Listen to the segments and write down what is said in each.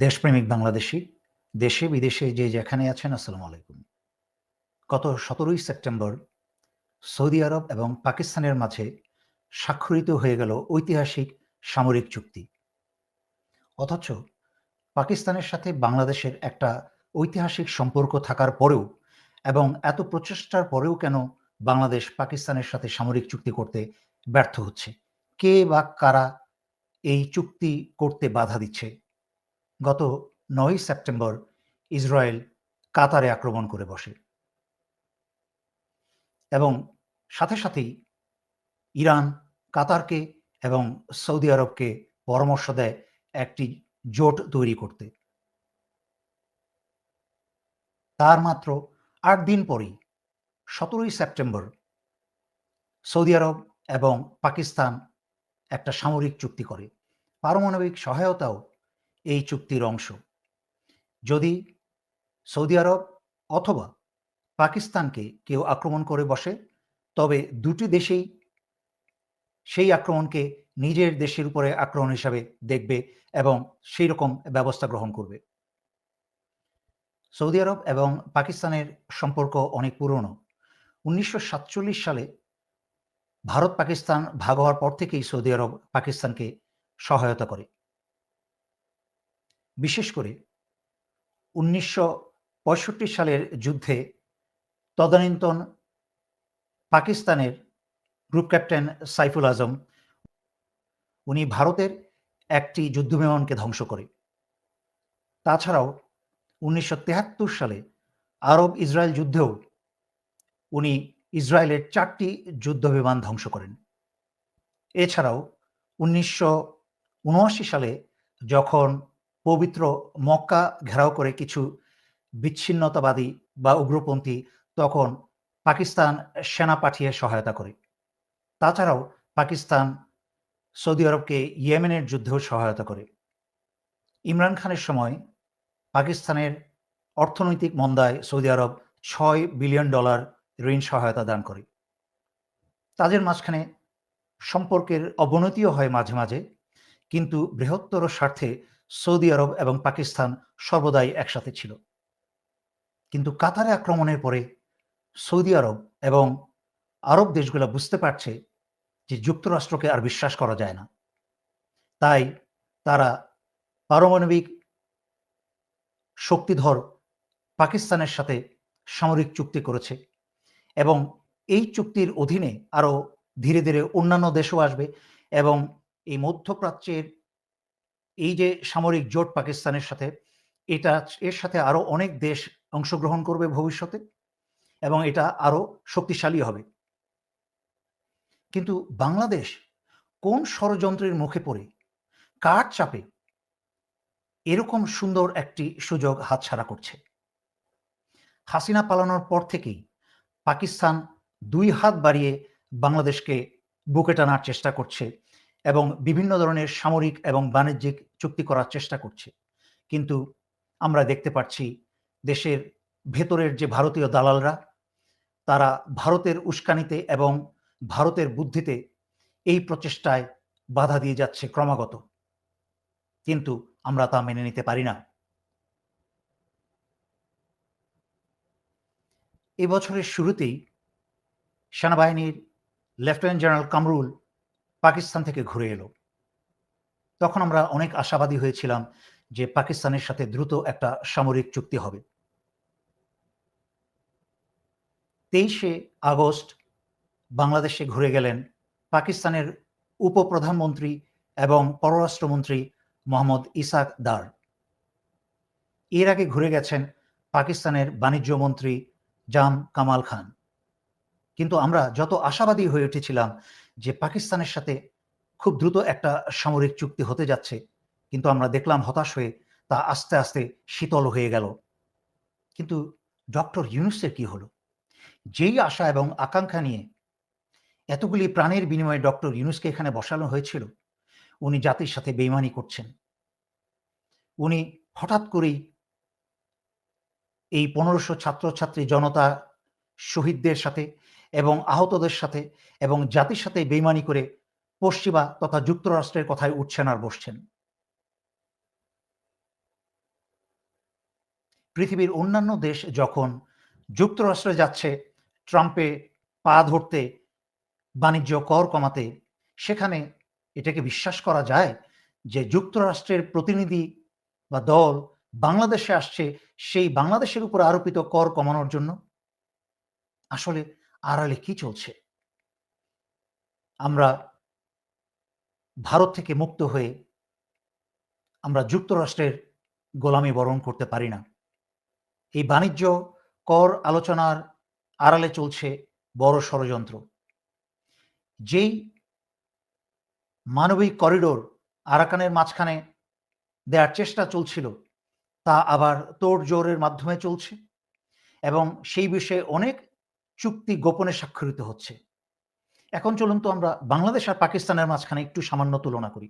দেশপ্রেমিক বাংলাদেশী, দেশে বিদেশে যে যেখানে আছেন আসসালামু আলাইকুম। গত ১৭ই সেপ্টেম্বর সৌদি আরব এবং পাকিস্তানের মাঝে স্বাক্ষরিত হয়ে গেল ঐতিহাসিক সামরিক চুক্তি। অথচ পাকিস্তানের সাথে বাংলাদেশের একটা ঐতিহাসিক সম্পর্ক থাকার পরেও এবং এত প্রচেষ্টার পরেও কেন বাংলাদেশ পাকিস্তানের সাথে সামরিক চুক্তি করতে ব্যর্থ হচ্ছে? কে বা কারা এই চুক্তি করতে বাধা দিচ্ছে? গত ৯ই সেপ্টেম্বর ইসরায়েল কাতারে আক্রমণ করে বসে এবং সাথেই ইরান কাতারকে এবং সৌদি আরবকে পরামর্শ দেয় একটি জোট তৈরি করতে। তার মাত্র ৮ দিন পরেই ১৭ই সেপ্টেম্বর সৌদি আরব এবং পাকিস্তান একটা সামরিক চুক্তি করে। পারমাণবিক সহায়তাও এই চুক্তির অংশ। যদি সৌদি আরব অথবা পাকিস্তানকে কেউ আক্রমণ করে বসে, তবে দুটি দেশেই সেই আক্রমণকে নিজের দেশের উপরে আক্রমণ হিসাবে দেখবে এবং সেই রকম ব্যবস্থা গ্রহণ করবে। সৌদি আরব এবং পাকিস্তানের সম্পর্ক অনেক পুরনো। ১৯৪৭ সালে ভারত পাকিস্তান ভাগ হওয়ার পর থেকেই সৌদি আরব পাকিস্তানকে সহায়তা করে। বিশেষ করে ১৯৬৫ সালের যুদ্ধে তদানীন্তন পাকিস্তানের গ্রুপ ক্যাপ্টেন সাইফুল আজম উনি ভারতের একটি যুদ্ধবিমানকে ধ্বংস করে। তাছাড়াও ১৯৭৩ সালে আরব ইসরায়েল যুদ্ধেও উনি ইসরায়েলের ৪টি যুদ্ধবিমান ধ্বংস করেন। এছাড়াও ১৯৭৯ সালে যখন পবিত্র মক্কা ঘেরাও করে কিছু বিচ্ছিন্নতাবাদী বা উগ্রপন্থী তখন পাকিস্তান সেনা পাঠিয়ে সহায়তা করে। তাছাড়াও পাকিস্তান সৌদি আরবকে ইয়েমেনের যুদ্ধেও সহায়তা করে। ইমরান খানের সময় পাকিস্তানের অর্থনৈতিক মন্দায় সৌদি আরব $৬ বিলিয়ন ঋণ সহায়তা দান করে। তাদের মাঝখানে সম্পর্কের অবনতিও হয় মাঝে মাঝে, কিন্তু বৃহত্তর স্বার্থে সৌদি আরব এবং পাকিস্তান সর্বদাই একসাথে ছিল। কিন্তু কাতারে আক্রমণের পরে সৌদি আরব এবং আরব দেশগুলো বুঝতে পারছে যে যুক্তরাষ্ট্রকে আর বিশ্বাস করা যায় না। তাই তারা পারমাণবিক শক্তিধর পাকিস্তানের সাথে সামরিক চুক্তি করেছে এবং এই চুক্তির অধীনে আরও ধীরে ধীরে অন্যান্য দেশও আসবে এবং এই মধ্যপ্রাচ্যের এই যে সামরিক জোট পাকিস্তানের সাথে, এর সাথে আরও অনেক দেশ অংশগ্রহণ করবে ভবিষ্যতে এবং এটা আরও শক্তিশালী হবে। কিন্তু বাংলাদেশ কোন ষড়যন্ত্রের মুখে পড়ে, কার চাপে এরকম সুন্দর একটি সুযোগ হাতছাড়া করছে? হাসিনা পালানোর পর থেকেই পাকিস্তান ২ হাত বাড়িয়ে বাংলাদেশকে বুকে টানার চেষ্টা করছে এবং বিভিন্ন ধরনের সামরিক এবং বাণিজ্যিক চুক্তি করার চেষ্টা করছে। কিন্তু আমরা দেখতে পাচ্ছি দেশের ভেতরের যে ভারতীয় দালালরা, তারা ভারতের উস্কানিতে এবং ভারতের বুদ্ধিতে এই প্রচেষ্টায় বাধা দিয়ে যাচ্ছে ক্রমাগত। কিন্তু আমরা তা মেনে নিতে পারি না। এ বছরের শুরুতেই সেনাবাহিনীর লেফটেন্যান্ট জেনারেল কামরুল পাকিস্তান থেকে ঘুরে এলো। তখন আমরা অনেক আশাবাদী হয়েছিলাম যে পাকিস্তানের সাথে দ্রুত একটা সামরিক চুক্তি হবে। ২৩শে আগস্ট বাংলাদেশে ঘুরে গেলেন পাকিস্তানের উপপ্রধানমন্ত্রী এবং পররাষ্ট্রমন্ত্রী মোহাম্মদ ইসাক দার। এর আগে ঘুরে গেছেন পাকিস্তানের বাণিজ্য মন্ত্রী জাম কামাল খান। কিন্তু আমরা যত আশাবাদী হয়ে উঠেছিলাম যে পাকিস্তানের সাথে খুব দ্রুত একটা সামরিক চুক্তি হতে যাচ্ছে, কিন্তু আমরা দেখলাম হতাশ হয়ে তা আস্তে আস্তে শীতল হয়ে গেল। কিন্তু ডক্টর ইউনূসের কি হলো? যেই আশা এবং আকাঙ্ক্ষা নিয়ে এতগুলি প্রাণের বিনিময়ে ডক্টর ইউনূসকে এখানে বসানো হয়েছিল, উনি জাতির সাথে বেইমানি করছেন। উনি হঠাৎ করেই এই ১৫০০ ছাত্রছাত্রী জনতা শহীদদের সাথে এবং আহতদের সাথে এবং জাতির সাথে বেইমানি করে পশ্চিমা তথা যুক্তরাষ্ট্রের কথায় উঠছেন আর বসছেন। পৃথিবীর অন্যান্য দেশ যখন যুক্তরাষ্ট্রে যাচ্ছে ট্রাম্পে পা ধরতে, বাণিজ্য কর কমাতে, সেখানে এটাকে বিশ্বাস করা যায় যে যুক্তরাষ্ট্রের প্রতিনিধি বা দল বাংলাদেশে আসছে সেই বাংলাদেশের উপর আরোপিত কর কমানোর জন্য? আসলে আড়ালে কি চলছে? আমরা ভারত থেকে মুক্ত হয়ে আমরা যুক্তরাষ্ট্রের গোলামি বরণ করতে পারি না। এই বাণিজ্য কর আলোচনার আড়ালে চলছে বড় ষড়যন্ত্র। যেই মানবিক করিডোর আরাকানের মাঝখানে দেয়ার চেষ্টা চলছিল, তা আবার তোড়জোড়ের মাধ্যমে চলছে এবং সেই বিষয়ে অনেক চুক্তি গোপনে স্বাক্ষরিত হচ্ছে। এখন চলুন তো আমরা বাংলাদেশ আর পাকিস্তানের মাঝখানে একটু সামান্য তুলনা করি।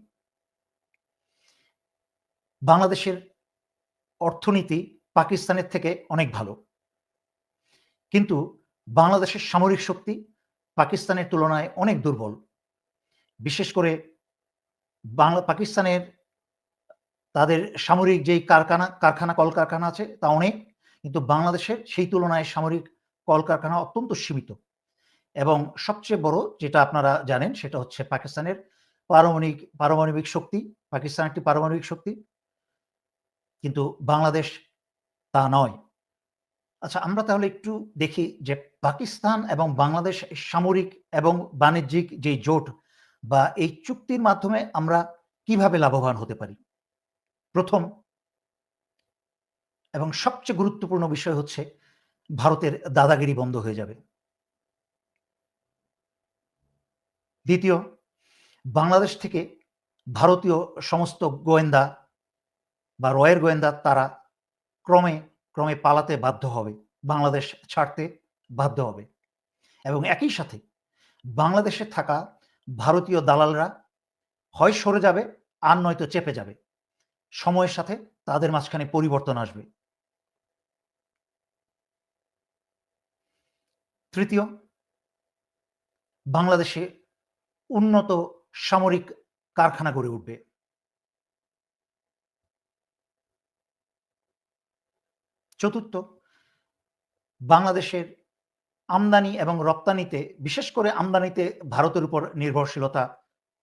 বাংলাদেশের অর্থনীতি পাকিস্তানের থেকে অনেক ভালো। কিন্তু বাংলাদেশের সামরিক শক্তি পাকিস্তানের তুলনায় অনেক দুর্বল। বিশেষ করে পাকিস্তানের তাদের সামরিক যেই কারখানা কলকারখানা আছে তা অনেক, কিন্তু বাংলাদেশের সেই তুলনায় সামরিক কলকারখানা অত্যন্ত সীমিত। এবং সবচেয়ে বড় যেটা আপনারা জানেন সেটা হচ্ছে পাকিস্তানের পারমাণবিক শক্তি। পাকিস্তান একটি পারমাণবিক শক্তি, কিন্তু বাংলাদেশ তা নয়। আচ্ছা, আমরা তাহলে একটু দেখি যে পাকিস্তান এবং বাংলাদেশ সামরিক এবং বাণিজ্যিক যে জোট বা এই চুক্তির মাধ্যমে আমরা কিভাবে লাভবান হতে পারি। প্রথম এবং সবচেয়ে গুরুত্বপূর্ণ বিষয় হচ্ছে ভারতের দাদাগিরি বন্ধ হয়ে যাবে। দ্বিতীয়, বাংলাদেশ থেকে ভারতীয় সমস্ত গোয়েন্দা বা রয়ের গোয়েন্দা তারা ক্রমে ক্রমে পালাতে বাধ্য হবে, বাংলাদেশ ছাড়তে বাধ্য হবে এবং একই সাথে বাংলাদেশে থাকা ভারতীয় দালালরা হয় সরে যাবে আর নয়তো চেপে যাবে। সময়ের সাথে তাদের মাঝখানে পরিবর্তন আসবে। তৃতীয়, বাংলাদেশে উন্নত সামরিক কারখানা গড়ে উঠবে। চতুর্থ, বাংলাদেশের আমদানি এবং রপ্তানিতে, বিশেষ করে আমদানিতে ভারতের উপর নির্ভরশীলতা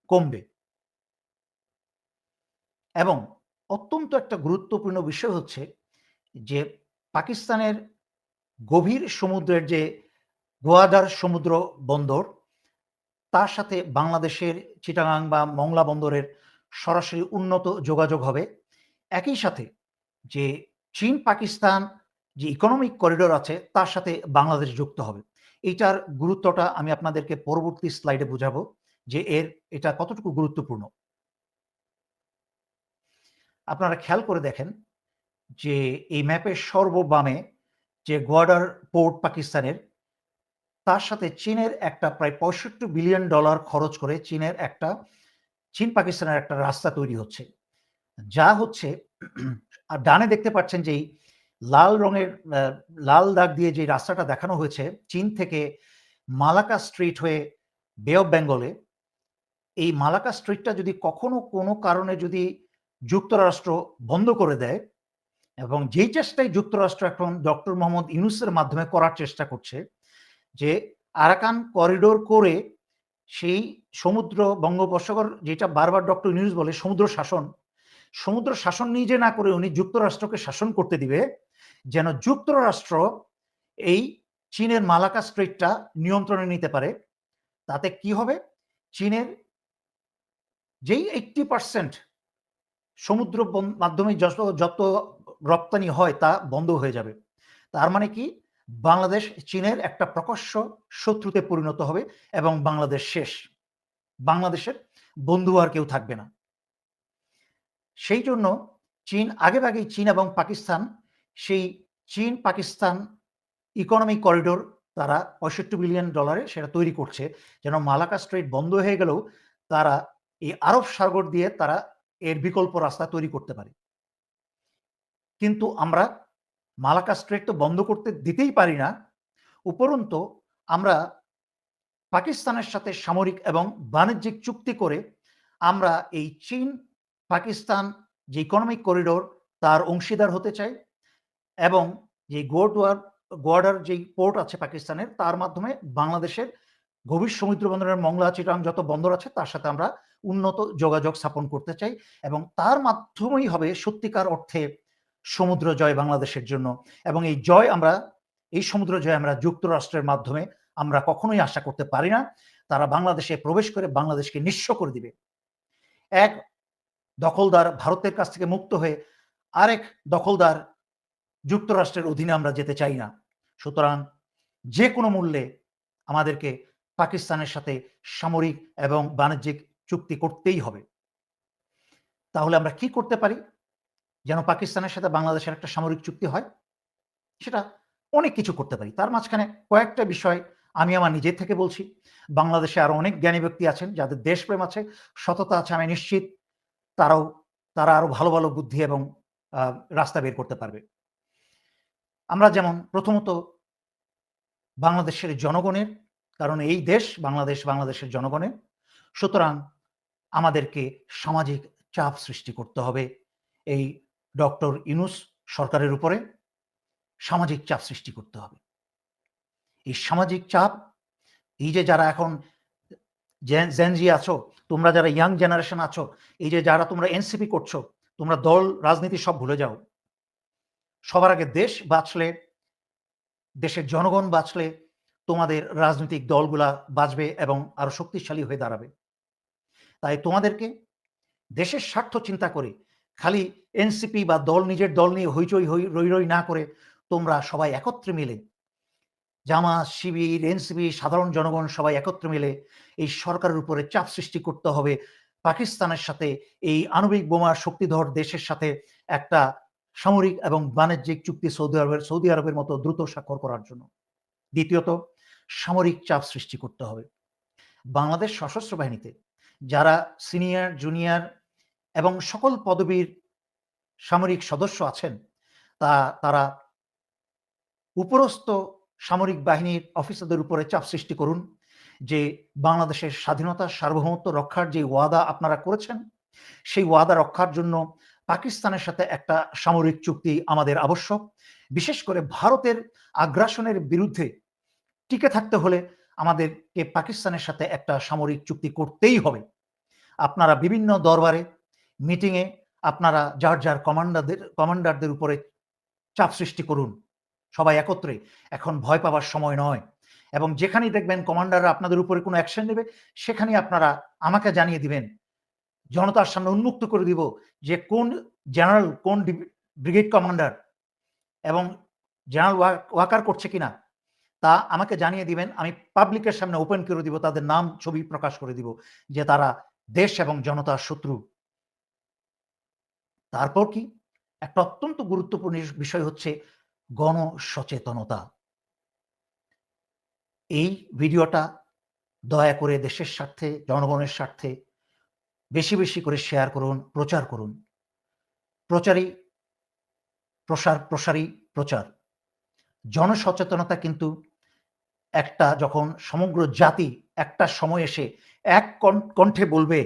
কমবে। এবং অত্যন্ত একটা গুরুত্বপূর্ণ বিষয় হচ্ছে যে পাকিস্তানের গভীর সমুদ্রের যে গোয়াদার সমুদ্র বন্দর, তার সাথে বাংলাদেশের চিটাগাং বা মংলা বন্দরের সরাসরি উন্নত যোগাযোগ হবে। একই সাথে যে চীন পাকিস্তান যে ইকোনমিক করিডোর আছে তার সাথে বাংলাদেশ যুক্ত হবে। এইটার গুরুত্বটা আমি আপনাদেরকে পরবর্তী স্লাইডে বুঝাবো যে এটা কতটুকু গুরুত্বপূর্ণ। আপনারা খেয়াল করে দেখেন যে এই ম্যাপের সর্ববামে যে গোয়াডার পোর্ট পাকিস্তানের, তার সাথে চীনের একটা প্রায় $65 বিলিয়ন খরচ করে চীন পাকিস্তানের একটা রাস্তা তৈরি হচ্ছে। যা হচ্ছে আর ডানে দেখতে পাচ্ছেন যে এই লাল রঙের লাল দাগ দিয়ে যে রাস্তাটা দেখানো হয়েছে চীন থেকে মালাক্কা স্ট্রিট হয়ে বে অফ বেঙ্গলে, এই মালাক্কা স্ট্রিটটা যদি কখনো কোনো কারণে যদি যুক্তরাষ্ট্র বন্ধ করে দেয়, এবং যেই চেষ্টাই যুক্তরাষ্ট্র এখন ডক্টর মোহাম্মদ ইউনূসের মাধ্যমে করার চেষ্টা করছে যে আরাকান করিডোর করে সেই সমুদ্র বঙ্গোপসাগর, যেটা বারবার ডক্টর ইউনূস বলে সমুদ্র শাসন নিজে না করে উনি যুক্তরাষ্ট্রকে শাসন করতে দিবে, যেন যুক্তরাষ্ট্র এই চীনের মালাক্কা স্ট্রিটটা নিয়ন্ত্রণে নিতে পারে। তাতে কি হবে, চীনের যেই 80% সমুদ্র মাধ্যমে যত রপ্তানি হয় তা বন্ধ হয়ে যাবে। তার মানে কি, বাংলাদেশ চীনের একটা প্রকাশ্য শত্রুতে পরিণত হবে এবং বাংলাদেশ শেষ। বাংলাদেশের বন্ধু আর কেউ থাকবে না। সেই জন্য আগেভাগেই চীন এবং পাকিস্তান সেই চীন পাকিস্তান ইকোনমিক করিডোর তারা $65 বিলিয়ন সেটা তৈরি করছে, যেন মালাক্কা স্ট্রেইট বন্ধ হয়ে গেলেও তারা এই আরব সাগর দিয়ে তারা এর বিকল্প রাস্তা তৈরি করতে পারে। কিন্তু আমরা মালাক্কা স্ট্রেইট তো বন্ধ করতে দিতেই পারি না, উপরন্তু আমরা পাকিস্তানের সাথে সামরিক এবং বাণিজ্যিক চুক্তি করে আমরা এই চীন পাকিস্তান যে ইকোনমিক করিডোর তার অংশীদার হতে চাই এবং যে গোয়ার্ডার যেই পোর্ট আছে পাকিস্তানের, তার মাধ্যমে বাংলাদেশের গভীর সমুদ্র বন্দরের মংলা, চিটাগাং যত বন্দর আছে তার সাথে আমরা উন্নত যোগাযোগ স্থাপন করতে চাই এবং তার মাধ্যমেই হবে সত্যিকার অর্থে সমুদ্র জয় বাংলাদেশের জন্য। এবং এই সমুদ্র জয় আমরা যুক্তরাষ্ট্রের মাধ্যমে আমরা কখনোই আশা করতে পারি না। তারা বাংলাদেশে প্রবেশ করে বাংলাদেশকে নিঃস্ব করে দিবে। এক দখলদার ভারতের কাছ থেকে মুক্ত হয়ে আরেক দখলদার যুক্তরাষ্ট্রের অধীনে আমরা যেতে চাই না। সুতরাং যে কোনো মূল্যে আমাদেরকে পাকিস্তানের সাথে সামরিক এবং বাণিজ্যিক চুক্তি করতেই হবে। তাহলে আমরা কি করতে পারি যেন পাকিস্তানের সাথে বাংলাদেশের একটা সামরিক চুক্তি হয়? সেটা অনেক কিছু করতে পারি। তার মাঝখানে কয়েকটা বিষয় আমি আমার নিজের থেকে বলছি। বাংলাদেশে আরো অনেক জ্ঞানী ব্যক্তি আছেন যাদের দেশপ্রেম আছে, সততা আছে, আমি নিশ্চিত তারা আরো ভালো, ভালো বুদ্ধি এবং রাস্তা বের করতে পারবে। আমরা যেমন প্রথমত বাংলাদেশের জনগণের, কারণ এই দেশ বাংলাদেশের জনগণের, সুতরাং আমাদেরকে সামাজিক চাপ সৃষ্টি করতে হবে এই ডক্টর ইউনূস সরকারের উপরে সামাজিক চাপ সৃষ্টি করতে হবে। এই সামাজিক চাপ, এই যে যারা এখন জেনজি আছো, তোমরা যারা ইয়াং জেনারেশন আছো, এই যে যারা তোমরা এনসিপি করছো, তোমরা দল রাজনীতি সব ভুলে যাও। সবার আগে দেশ বাঁচলে, দেশের জনগণ বাঁচলে তোমাদের রাজনৈতিক দলগুলা বাঁচবে এবং আরো শক্তিশালী হয়ে দাঁড়াবে। তাই তোমাদেরকে দেশের স্বার্থ চিন্তা করে খালি এনসিপি বা নিজের দল নিয়ে হইচই রই না করে তোমরা সবাই একত্রে মিলে, জামাত, শিবির, এনসিপি, সাধারণ জনগণ সবাই একত্রে মিলে এই সরকারের উপরে চাপ সৃষ্টি করতে হবে পাকিস্তানের সাথে, এই আণবিক বোমার শক্তিধর দেশের সাথে একটা সামরিক এবং বাণিজ্যিক চুক্তি সৌদি আরবের মতো দ্রুত স্বাক্ষর করার জন্য। দ্বিতীয়ত, সামরিক চাপ সৃষ্টি করতে হবে বাংলাদেশ সশস্ত্র বাহিনীতে যারা সিনিয়র, জুনিয়র এবং সকল পদবীর সামরিক সদস্য আছেন, তারা উপরস্থ সামরিক বাহিনীর অফিসারদের উপরে চাপ সৃষ্টি করুন যে বাংলাদেশের স্বাধীনতা, সার্বভৌমত্ব রক্ষার যে ওয়াদা আপনারা করেছেন, সেই ওয়াদা রক্ষার জন্য পাকিস্তানের সাথে একটা সামরিক চুক্তি আমাদের আবশ্যক। বিশেষ করে ভারতের আগ্রাসনের বিরুদ্ধে টিকে থাকতে হলে আমাদেরকে পাকিস্তানের সাথে একটা সামরিক চুক্তি করতেই হবে। আপনারা বিভিন্ন দরবারে, মিটিংয়ে আপনারা যার কমান্ডারদের উপরে চাপ সৃষ্টি করুন সবাই একত্রে। এখন ভয় পাওয়ার সময় নয়। এবং যেখানেই দেখবেন কমান্ডাররা আপনাদের উপরে কোনো অ্যাকশন নেবে, সেখানেই আপনারা আমাকে জানিয়ে দিবেন। জনতার সামনে উন্মুক্ত করে দিব যে কোন জেনারেল, কোন ব্রিগেড কমান্ডার এবং জেনারেল ওয়াকার করছে কিনা তা আমাকে জানিয়ে দিবেন। আমি পাবলিকের সামনে ওপেন করে দিব, তাদের নাম ছবি প্রকাশ করে দিব যে তারা দেশ এবং জনতার শত্রু। তারপর কি, একটা অত্যন্ত গুরুত্বপূর্ণ বিষয় হচ্ছে গণসচেতনতা। এই ভিডিওটা দয়া করে দেশের স্বার্থে, জনগণের স্বার্থে বেশি বেশি করে শেয়ার করুন, প্রচার করুন। প্রচার। জনসচেতনতা কিন্তু যখন সমগ্র জাতি একটা সময় এসে এক কণ্ঠে বলবে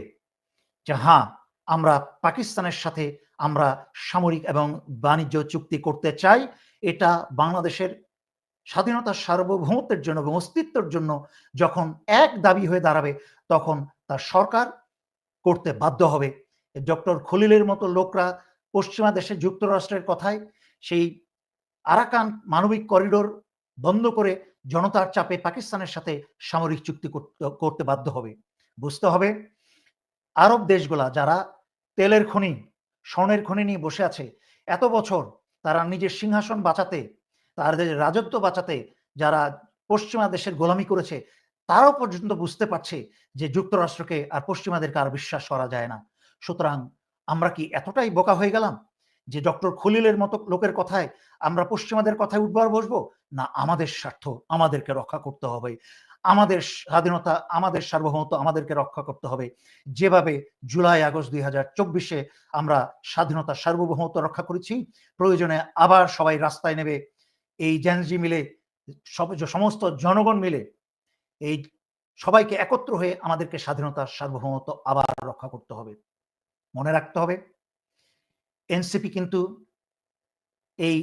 যে হ্যাঁ, আমরা পাকিস্তানের সাথে আমরা সামরিক এবং বাণিজ্য চুক্তি করতে চাই, এটা বাংলাদেশের স্বাধীনতার সার্বভৌমত্বের জন্য এবং অস্তিত্বের জন্য যখন এক দাবি হয়ে দাঁড়াবে, তখন তার সরকার করতে বাধ্য হবে। ডক্টর খলিলের মতো লোকরা পশ্চিমা দেশে যুক্তরাষ্ট্রের কথায় সেই আরাকান মানবিক করিডোর বন্ধ করে জনতার চাপে পাকিস্তানের সাথে সামরিক চুক্তি করতে বাধ্য হবে। বুঝতে হবে, আরব দেশগুলা যারা তেলের খনি, স্বর্ণের খনি নিয়ে বসে আছে এত বছর, তারা নিজের সিংহাসন বাঁচাতে, তাদের রাজত্ব বাঁচাতে যারা পশ্চিমা দেশের গোলামি করেছে, তারাও পর্যন্ত বুঝতে পারছে যে যুক্তরাষ্ট্রকে আর পশ্চিমাদেরকে আর বিশ্বাস করা যায় না। সুতরাং আমরা কি এতটাই বোকা হয়ে গেলাম যে ডক্টর খলিলের মতো লোকের কথায় আমরা পশ্চিমাদের কথায় উঠবার বসবো? না, আমাদের স্বার্থ আমাদেরকে রক্ষা করতে হবে, আমাদের স্বাধীনতা, আমাদের সার্বভৌমত্ব আমাদেরকে রক্ষা করতে হবে। যেভাবে জুলাই আগস্ট 2024-এ আমরা স্বাধীনতা, সার্বভৌমত্ব রক্ষা করেছি, প্রয়োজনে আবার সবাই রাস্তায় নেবে, এই জেনজি মিলে, সমস্ত জনগণ মিলে, এই সবাইকে একত্র হয়ে আমাদেরকে স্বাধীনতা, সার্বভৌমত্ব আবার রক্ষা করতে হবে। মনে রাখতে হবে, এনসিপি কিন্তু এই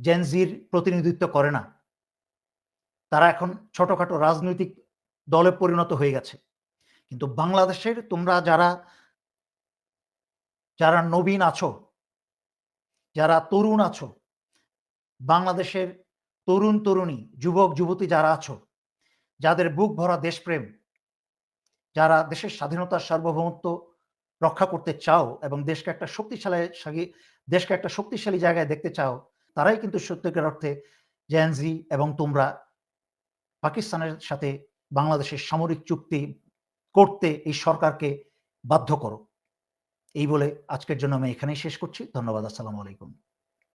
জেনজির প্রতিনিধিত্ব করে না। তারা এখন ছোটখাটো রাজনৈতিক দলে পরিণত হয়ে গেছে। কিন্তু বাংলাদেশের তোমরা যারা নবীন আছো, যারা তরুণ আছো, বাংলাদেশের তরুণ-তরুণী, যুবক-যুবতী যারা আছো, যাদের বুক ভরা দেশপ্রেম, যারা দেশের স্বাধীনতার সার্বভৌমত্ব রক্ষা করতে চাও এবং দেশকে একটা শক্তিশালী জায়গায় দেখতে চাও, তারাই কিন্তু সত্যিকার অর্থে জেনজি এবং তোমরা পাকিস্তানের সাথে বাংলাদেশের সামরিক চুক্তি করতে এই সরকারকে বাধ্য করো। এই বলে আজকের জন্য আমি এখানেই শেষ করছি। ধন্যবাদ। আসসালামু আলাইকুম।